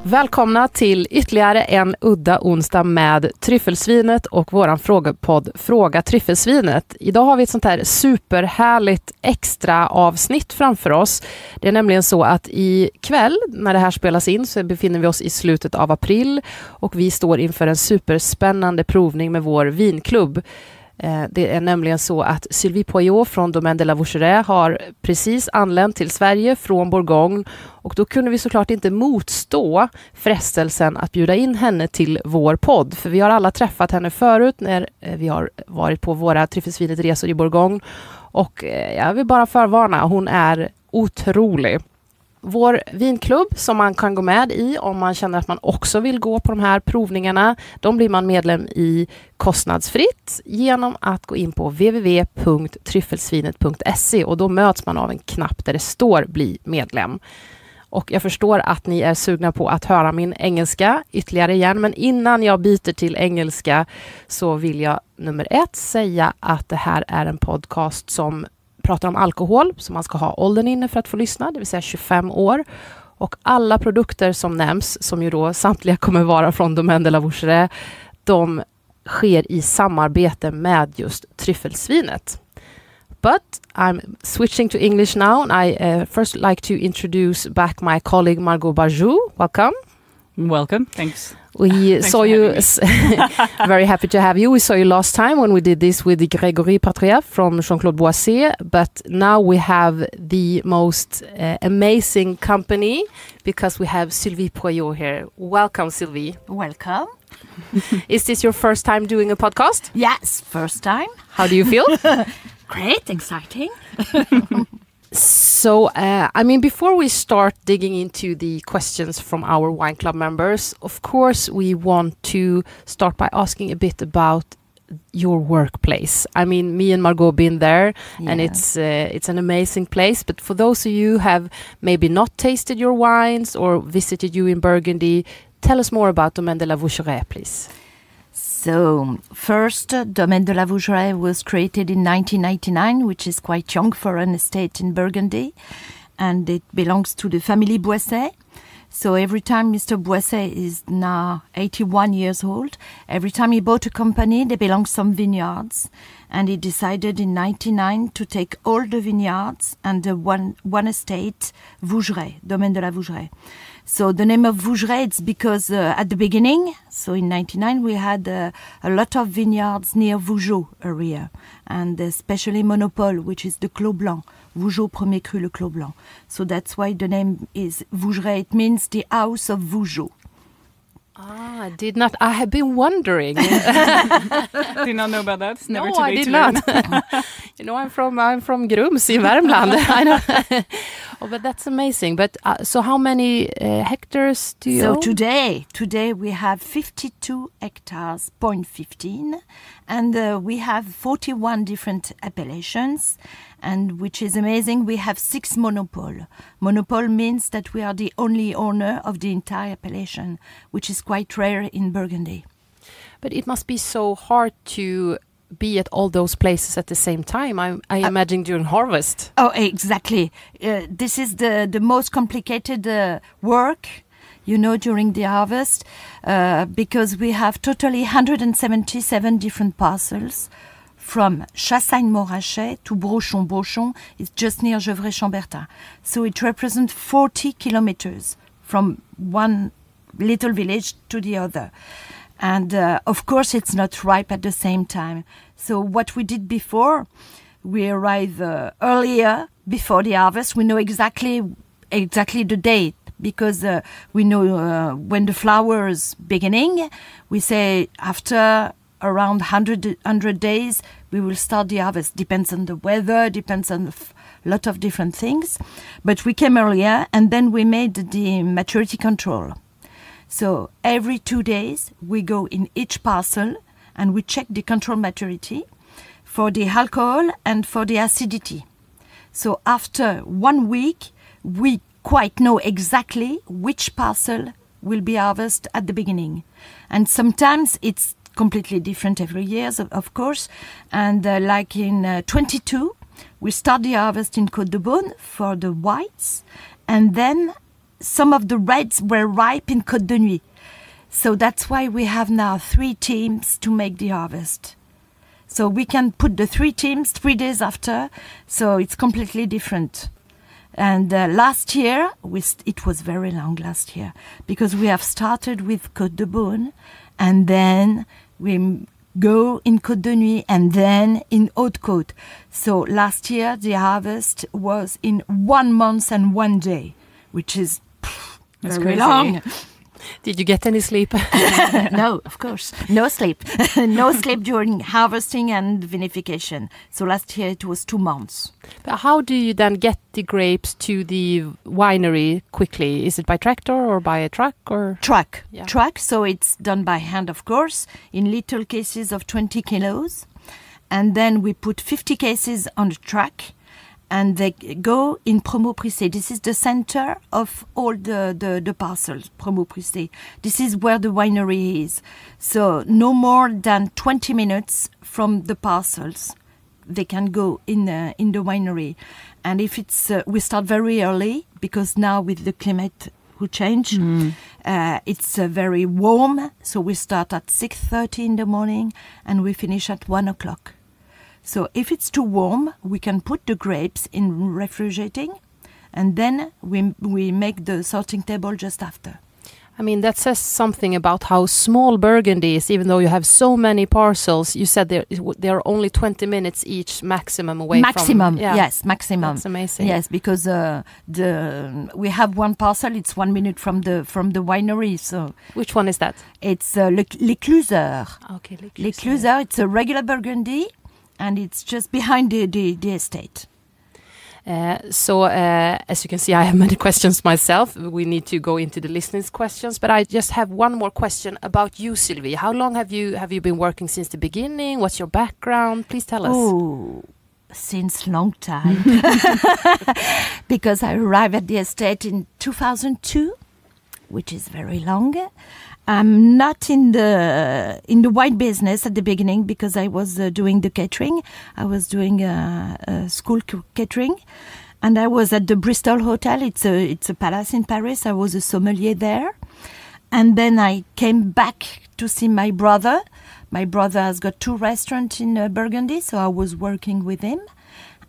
Välkomna till ytterligare en udda onsdag med Tryffelsvinet och våran frågepodd Fråga Tryffelsvinet. Idag har vi ett sånt här superhärligt extra avsnitt framför oss. Det är nämligen så att ikväll när det här spelas in så befinner vi oss i slutet av april och vi står inför en superspännande provning med vår vinklubb. Det är nämligen så att Sylvie Poillot från Domaine de la Vougeraies har precis anlänt till Sverige från Bourgogne och då kunde vi såklart inte motstå frestelsen att bjuda in henne till vår podd. För vi har alla träffat henne förut när vi har varit på våra Tryffelsvinets-resor i Bourgogne och jag vill bara förvarna, hon är otrolig. Vår vinklubb som man kan gå med i om man känner att man också vill gå på de här provningarna, de blir man medlem i kostnadsfritt genom att gå in på www.tryffelsvinet.se och då möts man av en knapp där det står bli medlem. Och jag förstår att ni är sugna på att höra min engelska ytterligare igen, men innan jag byter till engelska så vill jag nummer 1 säga att det här är en podcast som pratar om alkohol, så man ska ha åldern inne för att få lyssna, det vill säga 25 år. Och alla produkter som nämns, som ju då samtliga kommer vara från Domaine de la Vougeraies, de sker i samarbete med just tryffelsvinet. But I'm switching to English now, and I first like to introduce back my colleague Margaux. Welcome. Welcome, thanks. We saw you, very happy to have you. We saw you last time when we did this with the Grégory Patria from Jean-Claude Boissier, but now we have the most amazing company because we have Sylvie Poillot here. Welcome, Sylvie. Welcome. Is this your first time doing a podcast? Yes, first time. How do you feel? Great, exciting. So, before we start digging into the questions from our wine club members, of course, we want to start by asking a bit about your workplace. I mean, me and Margaux been there, and it's an amazing place. But for those of you who have maybe not tasted your wines or visited you in Burgundy, tell us more about Domaine de la Vougeraies, please. So, first, Domaine de la Vougeraies was created in 1999, which is quite young for an estate in Burgundy, and it belongs to the family Boissier. So every time Mr. Boissier is now 81 years old, every time he bought a company, there belongs some vineyards, and he decided in 1999 to take all the vineyards and the one estate, Vougeraie, Domaine de la Vougeraies. So the name of Vougeraie, it's because at the beginning, so in 1999, we had a lot of vineyards near Vougeot area, and especially Monopole, which is the Clos Blanc. Vougeot Premier Cru, le Clos Blanc. So that's why the name is Vougeraie. It means the house of Vougeot. Ah, I have been wondering. Did not know about that. It's never too I late did to learn. not. I'm from Grums in Värmland. I know. Oh, but that's amazing. But so how many hectares do you own? Today we have 52 hectares, 0.15, and we have 41 different appellations. And which is amazing, we have 6 monopole. Monopole means that we are the only owner of the entire appellation, which is quite rare in Burgundy. But it must be so hard to be at all those places at the same time. I imagine during harvest. Oh, exactly. This is the most complicated work, during the harvest, because we have totally 177 different parcels. From Chassagne-Morachet to Brochon. Brochon is just near Gevrey-Chambertin. So it represents 40 kilometers from one little village to the other. And of course, it's not ripe at the same time. So what we did before, we arrive earlier before the harvest. We know exactly the date because we know when the flowers beginning. We say after around 100 days, we will start the harvest. Depends on the weather, depends on a lot of different things. But we came earlier, and then we made the maturity control. So every 2 days, we go in each parcel, and we check the control maturity for the alcohol and for the acidity. So after 1 week, we quite know exactly which parcel will be harvested at the beginning. And sometimes it's completely different every year, of course. And like in 22, we start the harvest in Côte de Beaune for the whites. And then some of the reds were ripe in Côte de Nuit. So that's why we have now 3 teams to make the harvest. So we can put the 3 teams 3 days after. So it's completely different. And last year, it was very long last year, because we have started with Côte de Beaune, and then we go in Côte de Nuit, and then in Haute-Côte. So last year, the harvest was in 1 month and 1 day, which is That's very crazy. long. Did you get any sleep? No, of course. No sleep. No sleep during harvesting and vinification. So last year it was 2 months. But how do you then get the grapes to the winery quickly? Is it by tractor or by a truck or? Truck. Yeah. Truck. So it's done by hand, of course, in little cases of 20 kilos. And then we put 50 cases on the truck. And they go in Promo Prissé. This is the center of all the parcels, Promo Prissé. This is where the winery is. So no more than 20 minutes from the parcels, they can go in the winery. And if it's, we start very early, because now with the climate who change, it's very warm. So we start at 6:30 in the morning and we finish at 1 o'clock. So if it's too warm, we can put the grapes in refrigerating, and then we make the sorting table just after. I mean, that says something about how small Burgundy is, even though you have so many parcels. You said they're only 20 minutes each maximum away maximum, from... Yeah. Yes, maximum. That's amazing. Yes, because we have one parcel, it's 1 minute from the winery. So Which one is that? it's L'Écluseur. Okay, L'Écluseur, it's a regular Burgundy, and it's just behind the estate. So as you can see, I have many questions myself. We need to go into the listeners' questions, but I just have one more question about you, Sylvie. How long have you been working since the beginning? What's your background? Please tell us. Oh, since long time. Because I arrived at the estate in 2002, which is very long. I'm not in the wine business at the beginning, because I was doing the catering. I was doing school catering, and I was at the Bristol Hotel. It's a palace in Paris. I was a sommelier there, and then I came back to see my brother. My brother has got 2 restaurants in Burgundy, so I was working with him.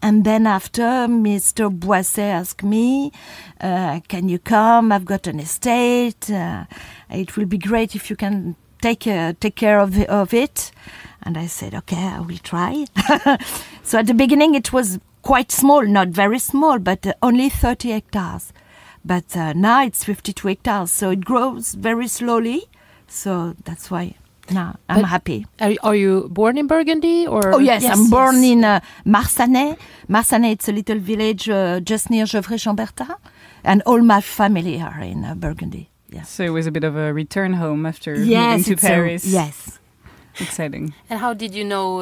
And then after, Mr. Boisset asked me, can you come? I've got an estate. It will be great if you can take care of it. And I said, okay, I will try. So at the beginning, it was quite small, not very small, but only 30 hectares. But now it's 52 hectares, so it grows very slowly. So that's why... No, I'm happy. Are you born in Burgundy? Or? Oh, yes, I'm born in Marsanais. Marsanais, it's a little village just near Gevrey-Chambertin. And all my family are in Burgundy. Yeah. So it was a bit of a return home after moving to Paris. Yes. Exciting. And how did you know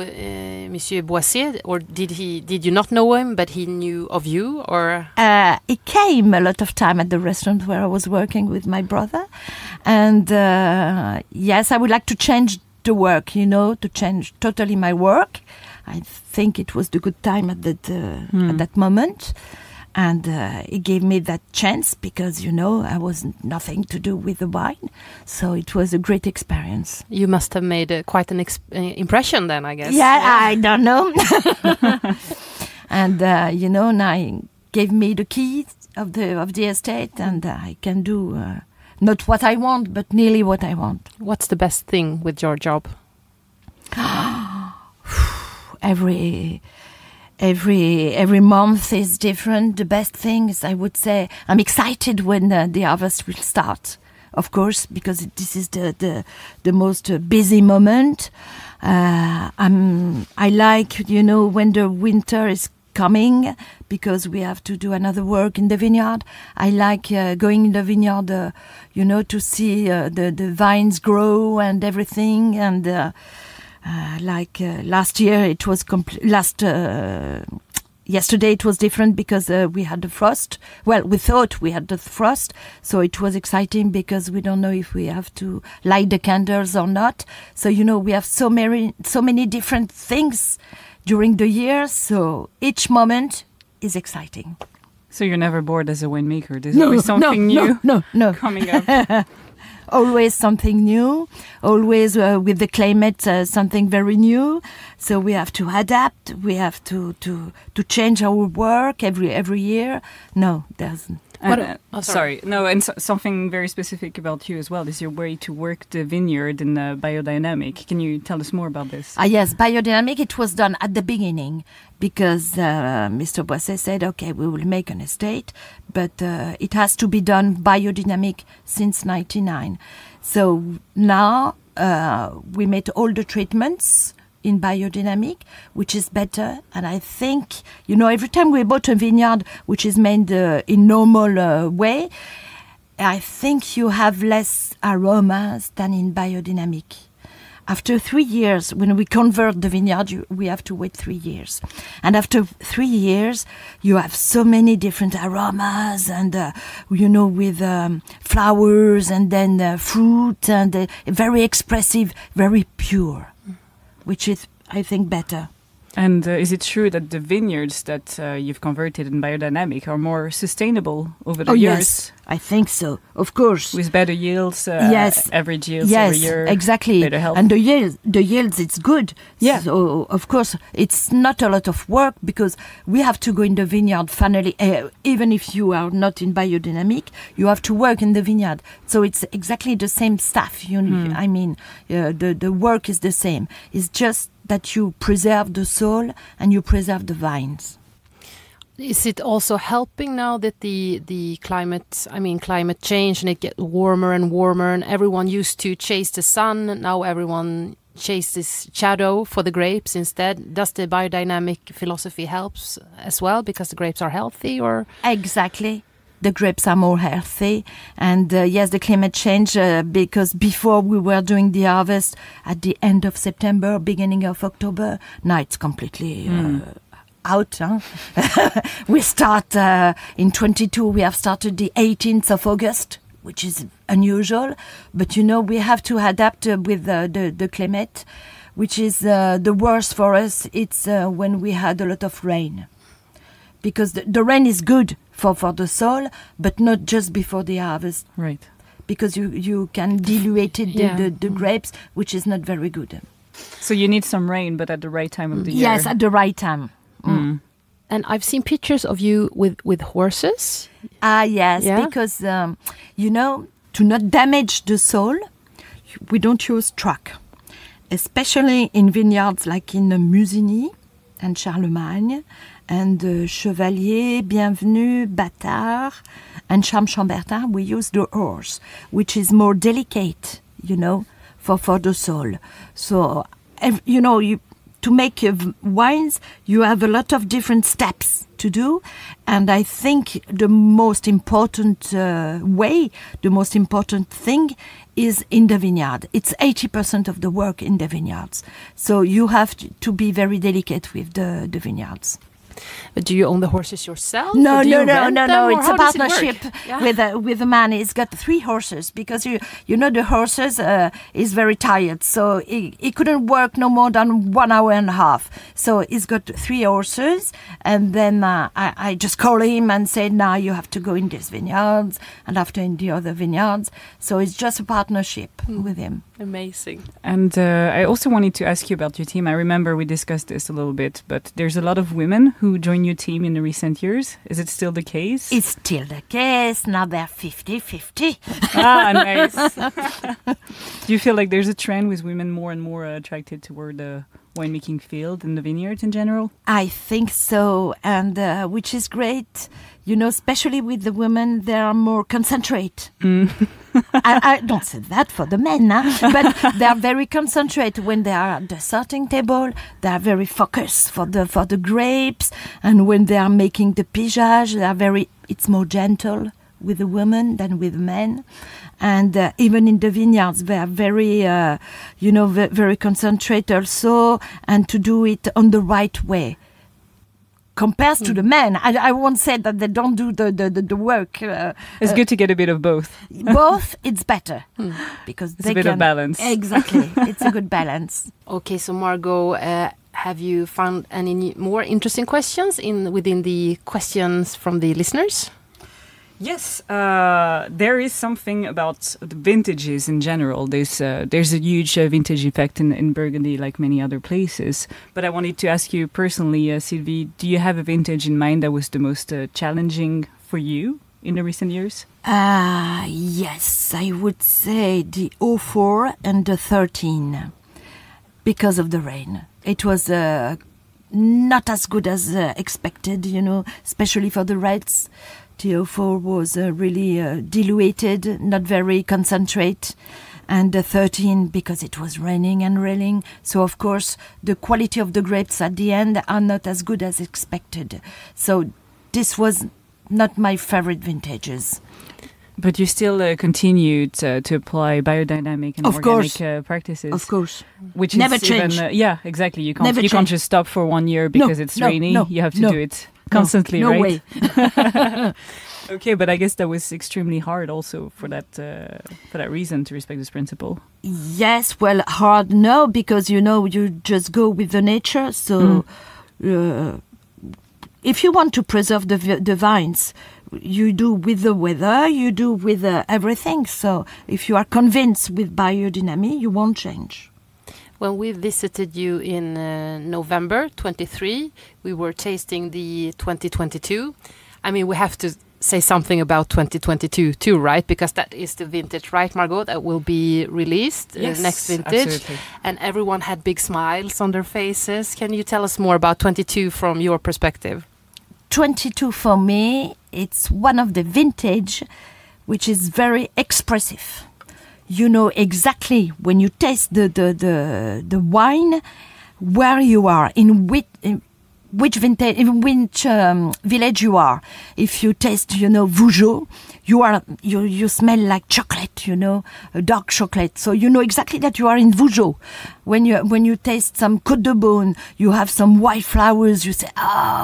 Monsieur Boisset? Or did you not know him, but he knew of you? Or he came a lot of time at the restaurant where I was working with my brother. And yes, I would like to change the work, to change totally my work. I think it was the good time at that moment. And he gave me that chance because, I was nothing to do with the wine. So it was a great experience. You must have made quite an impression then, I guess. Yeah, I don't know. And, now he gave me the keys of the estate, and I can do not what I want, but nearly what I want. What's the best thing with your job? Every month is different. The best thing is, I would say, I'm excited when the harvest will start, of course, because this is the most busy moment. I like, when the winter is coming, because we have to do another work in the vineyard. I like going in the vineyard, to see the vines grow and everything, and last year it was Yesterday it was different because we had the frost. Well, we thought we had the frost, so it was exciting because we don't know if we have to light the candles or not. So, we have so many different things during the year, so each moment is exciting. So you're never bored as a winemaker? There's always something new coming up. Always something new, always with the climate, something very new. So we have to adapt. We have to change our work every year. No, there's. Sorry. No, and something very specific about you as well is your way to work the vineyard in biodynamic. Can you tell us more about this? Yes, biodynamic. It was done at the beginning because Mr. Boisset said, "Okay, we will make an estate, but it has to be done biodynamic since '99." So now we made all the treatments in biodynamic, which is better. And I think, every time we bought a vineyard which is made in normal way, I think you have less aromas than in biodynamic. After 3 years, when we convert the vineyard, we have to wait 3 years. And after 3 years, you have so many different aromas and, with flowers and then fruit and very expressive, very pure. Which is, I think, better. And is it true that the vineyards that you've converted in biodynamic are more sustainable over the years? Yes, I think so, of course. With better yields, average yields every year. Yes, exactly. Better health. And the yields, it's good. Yeah. So, of course, it's not a lot of work because we have to go in the vineyard finally. Even if you are not in biodynamic, you have to work in the vineyard. So it's exactly the same stuff. I mean, the work is the same. It's just that you preserve the soil and you preserve the vines. Is it also helping now that the climate change and it gets warmer and warmer and everyone used to chase the sun, now everyone chases shadow for the grapes instead? Does the biodynamic philosophy helps as well because the grapes are healthy or? Exactly. The grapes are more healthy. And yes, the climate change, because before we were doing the harvest at the end of September, beginning of October. Now it's completely out. Huh? We start in 22, we have started the 18th of August, which is unusual. But, we have to adapt with the climate, which is the worst for us. It's when we had a lot of rain. Because the rain is good for the soil, but not just before the harvest. Right. Because you can dilute the grapes, which is not very good. So you need some rain, but at the right time of the year. Yes, at the right time. Mm. And I've seen pictures of you with horses. Yes, because, to not damage the soil, we don't use truck. Especially in vineyards like in Musigny and Charlemagne, and Chevalier, Bienvenue, Bâtard, and Chambertin, we use the horse, which is more delicate, for the soil. So, to make wines, you have a lot of different steps to do. And I think the most important the most important thing is in the vineyard. It's 80% of the work in the vineyards. So you have to be very delicate with the vineyards. But do you own the horses yourself? No. It's a partnership with a man. He's got 3 horses because the horses is very tired, so he couldn't work no more than 1 hour and a half. So he's got 3 horses, and then I just call him and say, now you have to go in these vineyards, and after in the other vineyards. So it's just a partnership with him. Amazing. And I also wanted to ask you about your team. I remember we discussed this a little bit, but there's a lot of women who join your team in the recent years. Is it still the case? It's still the case. Now they're 50-50. Nice. Do you feel like there's a trend with women more and more attracted toward the winemaking field and the vineyards in general? I think so, and which is great. Especially with the women, they are more concentrate. I don't say that for the men, but they are very concentrated when they are at the sorting table. They are very focused for the grapes, and when they are making the pigeage, they are it's more gentle with the women than with men. And even in the vineyards, they are very, very concentrated also, and to do it on the right way. compares to the men. I won't say that they don't do the work. It's good to get a bit of both. Both, it's better because it's a bit of balance. Exactly, it's a good balance. Okay, so Margaux, have you found any more interesting questions within the questions from the listeners? Yes, there is something about the vintages in general. There's a huge vintage effect in Burgundy, like many other places. But I wanted to ask you personally, Sylvie, do you have a vintage in mind that was the most challenging for you in the recent years? Yes, I would say the 04 and the 13 because of the rain. It was not as good as expected, especially for the reds. The 04 was really diluted, not very concentrate, and the 13 because it was raining and raining. So, of course, the quality of the grapes at the end are not as good as expected. So this was not my favorite vintages. But you still continued to apply biodynamic and organic practices. Of course. Which never is change. Even, yeah, exactly. You can't just stop for 1 year because it's rainy. You have to do it constantly, no right? Way. Okay, but I guess that was extremely hard also for that reason, to respect this principle. Yes, well, hard no, because you just go with the nature. So if you want to preserve the vines, you do with the weather, you do with everything. So if you are convinced with biodynamic, you won't change. When we visited you in November 23, we were tasting the 2022. I mean, we have to say something about 2022 too, right? Because that is the vintage, right, Margaux, that will be released next vintage. Absolutely. And everyone had big smiles on their faces. Can you tell us more about 22 from your perspective? 22 for me, it's one of the vintage which is very expressive. You know exactly when you taste the wine where you are, in which vintage, in which village you are. If you taste, Vougeraies, you smell like chocolate, a dark chocolate. So you know exactly that you are in Vougeraies. When you taste some Côte de Beaune, you have some white flowers. You say,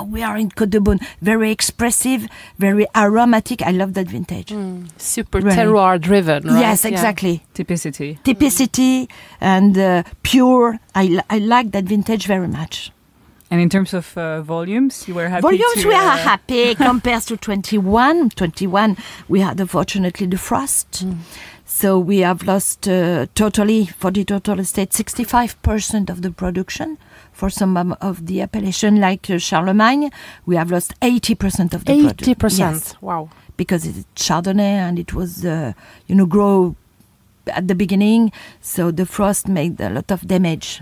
we are in Côte de Beaune. Very expressive, very aromatic. I love that vintage. Super terroir driven, right? Yes, exactly. Typicity and pure. I like that vintage very much. And in terms of volumes, you were happy we are happy compared to 21. 21, we had unfortunately the frost. So we have lost totally, for the total estate, 65% of the production. For some of the appellation like Charlemagne, we have lost 80% of the production. 80%? Yes. Wow. Because it's Chardonnay and it was, grow at the beginning. So the frost made a lot of damage.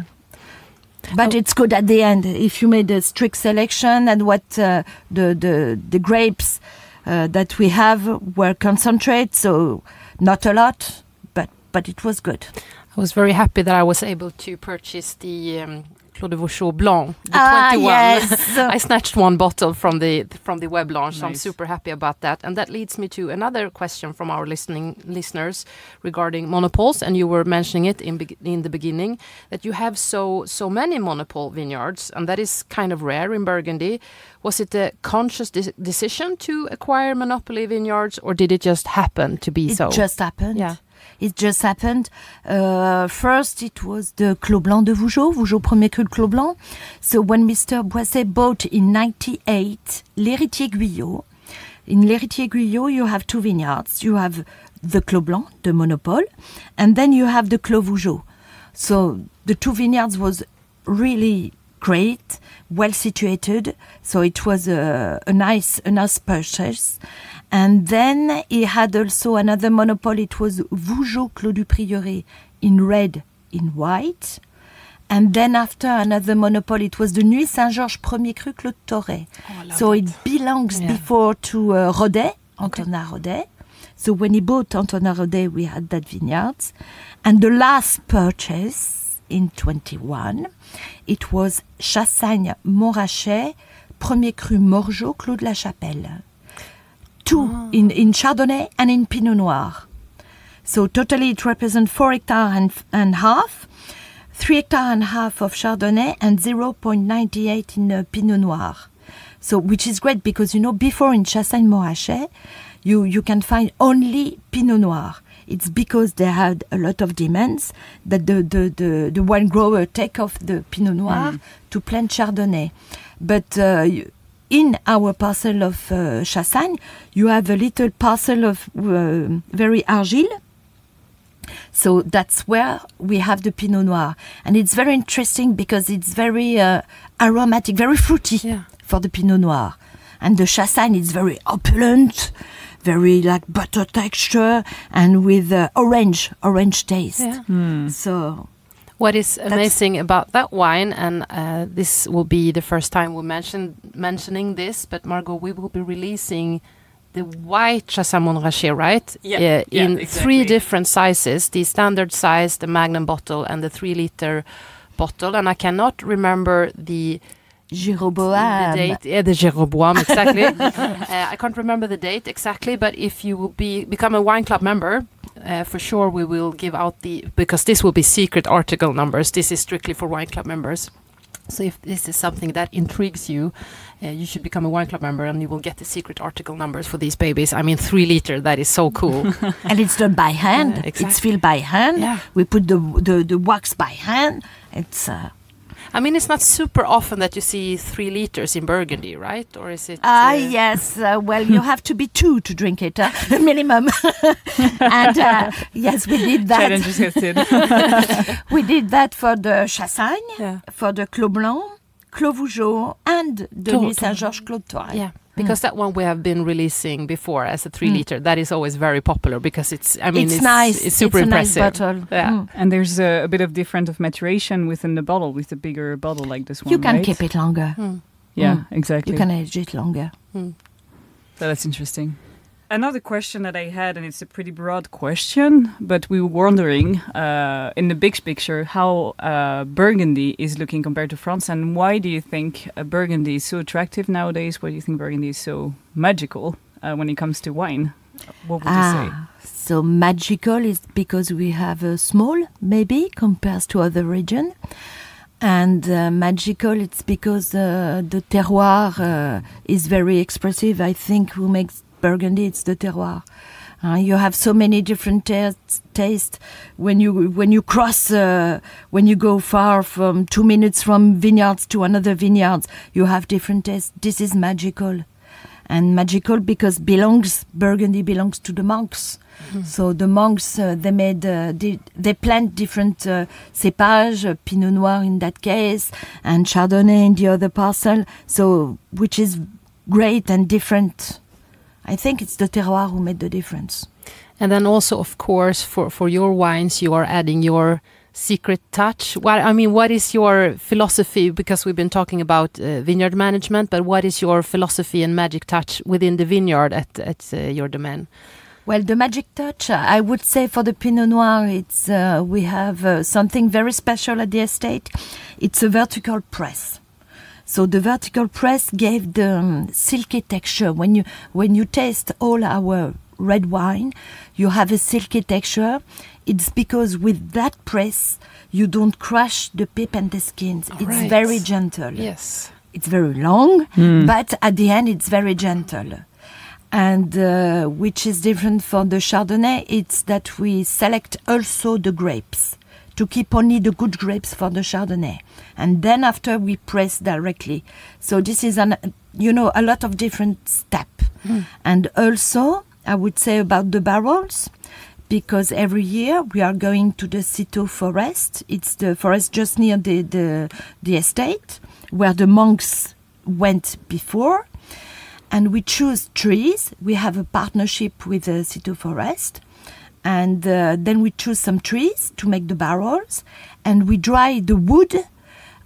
But it's good at the end if you made a strict selection and what the grapes that we have were concentrate, so not a lot, but it was good. I was very happy that I was able to purchase the Clos de Vougeot Blanc, the 21. Yes. I snatched one bottle from the web launch, so I'm Nice. super happy about that. And that leads me to another question from our listeners regarding monopoles. And you were mentioning it in the beginning, that you have so many monopole vineyards, and that is kind of rare in Burgundy. Was it a conscious decision to acquire monopoly vineyards, or did it just happen to be so? It just happened. Yeah. It just happened. First, it was the Clos Blanc de Vougeot premier cru de Clos Blanc. So when Mr. Boisset bought in 98 l'Héritier Guyot, in l'Héritier Guyot you have two vineyards. You have the Clos Blanc, the monopole, and then you have the Clos Vougeot. So the two vineyards was really great, well situated. So it was a nice purchase. And then he had also another monopoly. It was Vougeot Clos du Prieuré in red, in white. And then after another monopoly, it was the Nuit Saint-Georges premier cru Clos de Torret. So it belongs before to Rodet, Antonin Rodet. So when he bought Antonin Rodet, we had that vineyard. And the last purchase in 21, it was Chassagne Montrachet, premier cru Margaux, Clos de la Chapelle. Two in Chardonnay and in Pinot Noir. So totally it represents 4 hectares and half, 3 hectares and half of Chardonnay and 0.98 in Pinot Noir. So, which is great because, before in Chassagne-Montrachet, you can find only Pinot Noir. It's because they had a lot of demands that the wine grower take off the Pinot Noir to plant Chardonnay. But in our parcel of Chassagne, you have a little parcel of very argile. So that's where we have the Pinot Noir. And it's very interesting because it's very aromatic, very fruity for the Pinot Noir. And the Chassagne is very opulent, very like butter texture, and with orange taste. Yeah. So, what is amazing about that wine, and this will be the first time we're mentioning this, but Margaux, we will be releasing the white Chassagne-Montrachet, right? Yeah, in exactly. 3 different sizes: the standard size, the Magnum bottle, and the 3-liter bottle. And I cannot remember the Jéroboam. date. Yeah, the Jéroboam, exactly. I can't remember the date exactly, but if you will become a wine club member, for sure we will give out because this will be secret article numbers. This is strictly for wine club members. So if this is something that intrigues you, you should become a wine club member and you will get the secret article numbers for these babies. I mean, 3 liter, that is so cool. And it's done by hand. Exactly. It's filled by hand. Yeah. We put the wax by hand. It's... I mean, it's not super often that you see 3 liters in Burgundy, right? Or is it... yes. Well, you have to be 2 to drink it, minimum. And yes, we did that. Challenge accepted. We did that for the Chassagne, for the Clos Blanc, Clos Vougeraies, and Denis Saint-Georges Clos Touraine. Yeah. Because that one we have been releasing before as a 3 liter. That is always very popular because it's nice. It's super it's impressive. Nice bottle. Yeah. And there's a bit of different of maturation within the bottle, with a bigger bottle like this one. You can right? keep it longer. Yeah, exactly. You can age it longer. So that's interesting. Another question that I had, and it's a pretty broad question, but we were wondering, in the big picture, how Burgundy is looking compared to France, and why do you think Burgundy is so attractive nowadays? Why do you think Burgundy is so magical when it comes to wine? What would you say? So magical is because we have a small, maybe, compared to other region. And magical, it's because the terroir is very expressive. I think who makes Burgundy, it's the terroir. You have so many different tastes when you cross, when you go far from 2 minutes from vineyards to another vineyards, you have different tastes. This is magical. And magical because Burgundy belongs to the monks. So the monks, they plant different cépage, Pinot Noir in that case, and Chardonnay in the other parcel. So, which is great and different. I think it's the terroir who made the difference. And then also, of course, for your wines, you are adding your secret touch. What is your philosophy? Because we've been talking about vineyard management, but what is your philosophy and magic touch within the vineyard at your domain? Well, the magic touch, I would say for the Pinot Noir, it's we have something very special at the estate. It's a vertical press. So the vertical press gave the silky texture. When you taste all our red wine, you have a silky texture. It's because with that press, you don't crush the pip and the skins. It's very gentle. Yes. It's very long, but at the end, it's very gentle. And which is different for the Chardonnay, it's that we select also the grapes to keep only the good grapes for the Chardonnay. And then after we press directly. So this is a lot of different steps. And also, I would say about the barrels, because every year we are going to the Citeaux forest. It's the forest just near the estate where the monks went before. And we choose trees. We have a partnership with the Citeaux forest. And then we choose some trees to make the barrels. And we dry the wood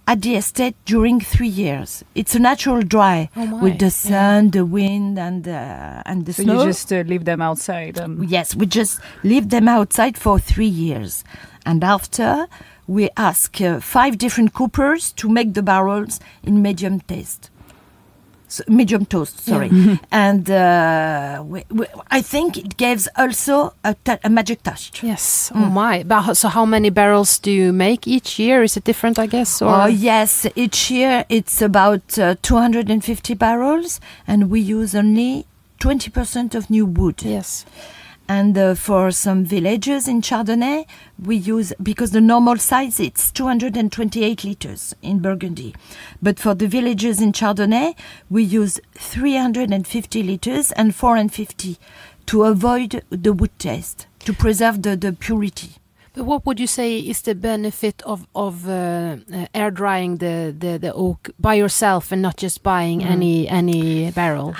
at the estate during 3 years. It's a natural dry with the sun, the wind, and the snow. So you just leave them outside? Yes, we just leave them outside for 3 years. And after, we ask 5 different coopers to make the barrels in medium taste. medium toast, sorry. And I think it gives also a magic touch. Yes. Oh my. But so how many barrels do you make each year? Is it different, I guess? Or? Oh, yes. Each year it's about 250 barrels, and we use only 20% of new wood. Yes. And for some villages in Chardonnay, we use, because the normal size, it's 228 liters in Burgundy. But for the villages in Chardonnay, we use 350 liters and 450 to avoid the wood taste, to preserve the purity. But what would you say is the benefit of air drying the oak by yourself and not just buying any barrel?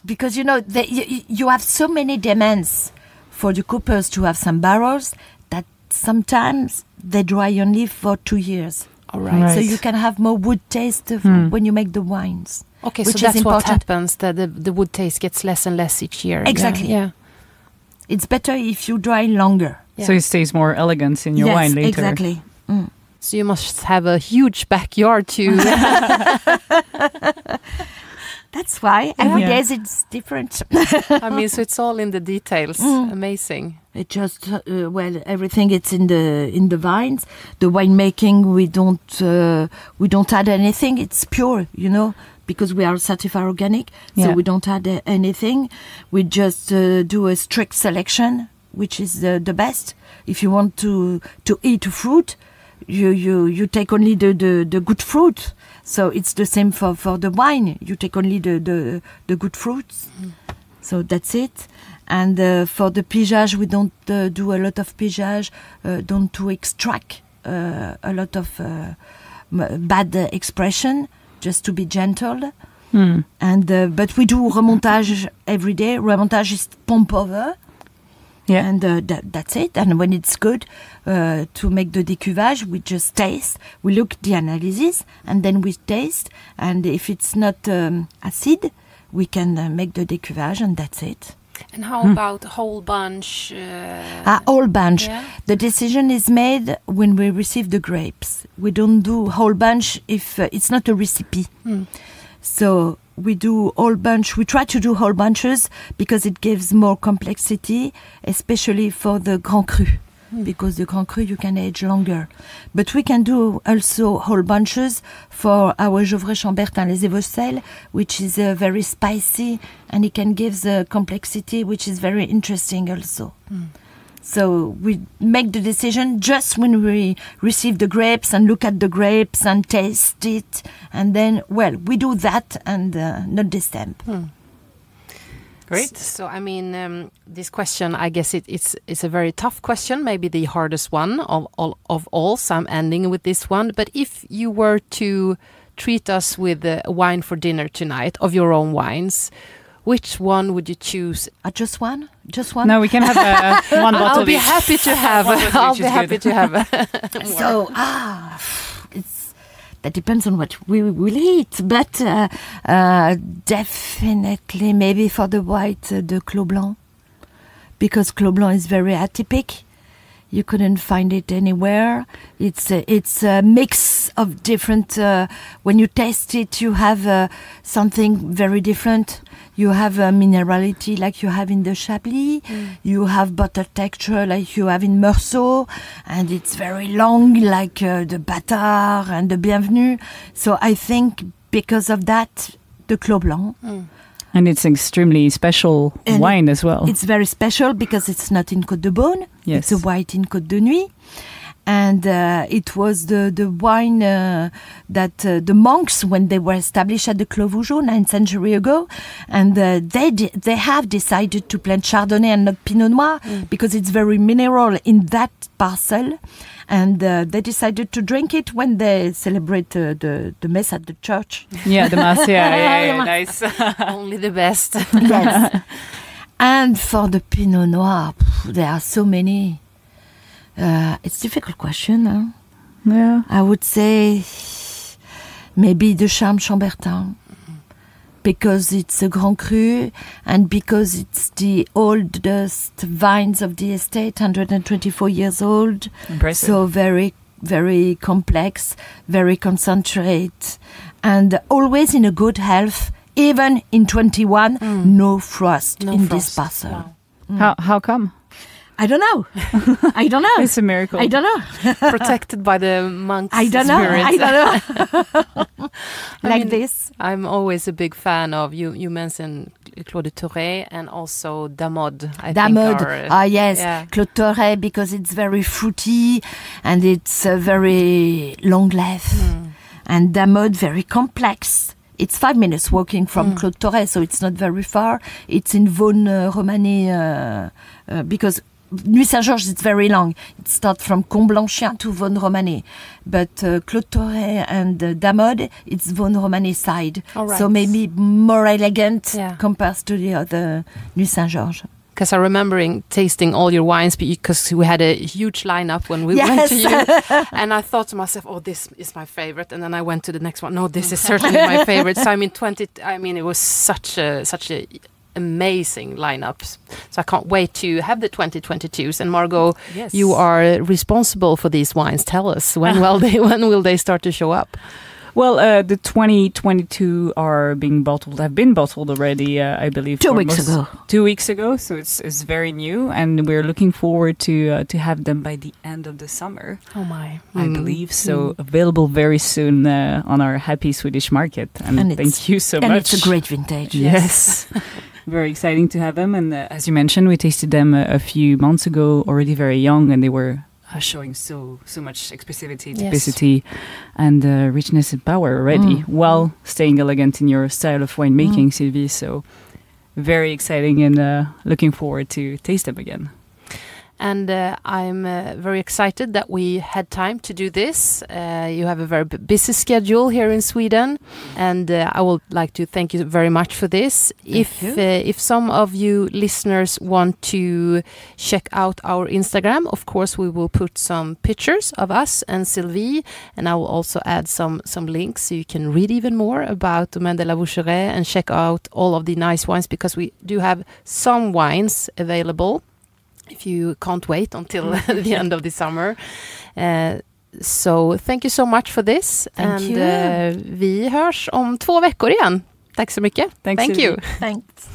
Because you have so many demands for the coopers to have some barrels that sometimes they dry only for 2 years. All right. So you can have more wood taste when you make the wines. Okay, so that's what happens, that the wood taste gets less and less each year. Exactly. Yeah. It's better if you dry longer. Yeah. So it stays more elegant in your wine later. Exactly. So you must have a huge backyard to... That's why every day it's different. I mean, so it's all in the details. Amazing. It just everything it's in the vines. The winemaking we don't add anything. It's pure, because we are certified organic, so we don't add anything. We just do a strict selection, which is the best. If you want to eat fruit, you take only the good fruit. So it's the same for the wine. You take only the good fruits. So that's it. And for the pigeage, we don't do a lot of pigeage. Don't to extract a lot of bad expression, just to be gentle. And but we do remontage every day. Remontage is pump over. Yeah. And that's it. And when it's good, to make the décuvage, we just taste. We look the analysis, and then we taste. And if it's not acid, we can make the décuvage, and that's it. And how about whole bunch? Whole bunch. Yeah. The decision is made when we receive the grapes. We don't do whole bunch if it's not a recipe. So we do whole bunch. We try to do whole bunches because it gives more complexity, especially for the Grand Cru. Because the Grand Cru you can age longer. But we can do also whole bunches for our Vougeraie Chambertin les Évocelles, which is very spicy, and it can give the complexity, which is very interesting also. So we make the decision just when we receive the grapes and look at the grapes and taste it. And then, we do that and not the stamp. Great. So, I mean, this question, I guess it's a very tough question, maybe the hardest one of all. So I'm ending with this one. But if you were to treat us with a wine for dinner tonight, of your own wines, which one would you choose? Just one? Just one? No, we can have one bottle. I'll be happy to have. I'll be happy to have. So, that depends on what we will eat, but definitely maybe for the white, the Clos Blanc, because Clos Blanc is very atypic. You couldn't find it anywhere. It's a mix of different. When you taste it, you have something very different. You have a minerality like you have in the Chablis. You have butter texture like you have in Meursault. And it's very long like the Bâtard and the Bienvenue. So I think because of that, the Clos Blanc. And it's extremely special wine as well. It's very special because it's not in Côte de Beaune. Yes. It's a white in Côte de Nuit. And it was the wine that the monks, when they were established at the Clos Vougeot 9th century ago, and they have decided to plant Chardonnay and not Pinot Noir because it's very mineral in that parcel. And they decided to drink it when they celebrate the mess at the church. Yeah, the mass. Yeah, nice. Only the best. Yes. And for the Pinot Noir, there are so many. It's a difficult question. Huh? Yeah. I would say maybe the Charme Chambertin. Because it's a Grand Cru and because it's the oldest vines of the estate, 124 years old. Impressive. So very, very complex, very concentrate, and always in a good health even in 21, no frost in this parcel. Wow. How come? I don't know. I don't know. It's a miracle. I don't know. Protected by the monk's I don't know. spirit. I don't know. This. I'm always a big fan of, you mentioned Claude Touré and also Damode. Damode. Yes. Yeah. Claude Touré, because it's very fruity and it's very long life. And Damode, very complex. It's 5 minutes walking from Claude Touré, so it's not very far. It's in Vosne-Romanée because Nuit Saint-Georges, it's very long. It starts from Comblanchien to Vosne-Romanée. But Claude Touré and Damode, it's Vosne-Romanée side. Right. So maybe more elegant compared to the other Nuit Saint-Georges. Because I'm remembering tasting all your wines because we had a huge lineup when we went to you. And I thought to myself, oh, this is my favorite. And then I went to the next one. No, this is certainly my favorite. So it was such a amazing lineups. So I can't wait to have the 2022s. And Margaux, you are responsible for these wines. Tell us, when will they start to show up? Well, the 2022 have been bottled already, I believe. 2 weeks ago. 2 weeks ago, so it's very new, and we're looking forward to have them by the end of the summer. Oh my! I believe so. Available very soon on our happy Swedish market, and thank you so much. And it's a great vintage. Yes. Very exciting to have them, and as you mentioned, we tasted them a few months ago, already very young, and they were showing so much expressivity, typicity, and richness and power already, while staying elegant in your style of winemaking, Sylvie. So very exciting, and looking forward to taste them again. And I'm very excited that we had time to do this. You have a very busy schedule here in Sweden, and I would like to thank you very much for this. If some of you listeners want to check out our Instagram, of course we will put some pictures of us and Sylvie, and I will also add some links so you can read even more about Domaine de la Vougeraie and check out all of the nice wines, because we do have some wines available if you can't wait until the end of the summer. So thank you so much for this. Thank you. Vi hörs om 2 veckor igen. Tack så mycket. Thank you. Thanks.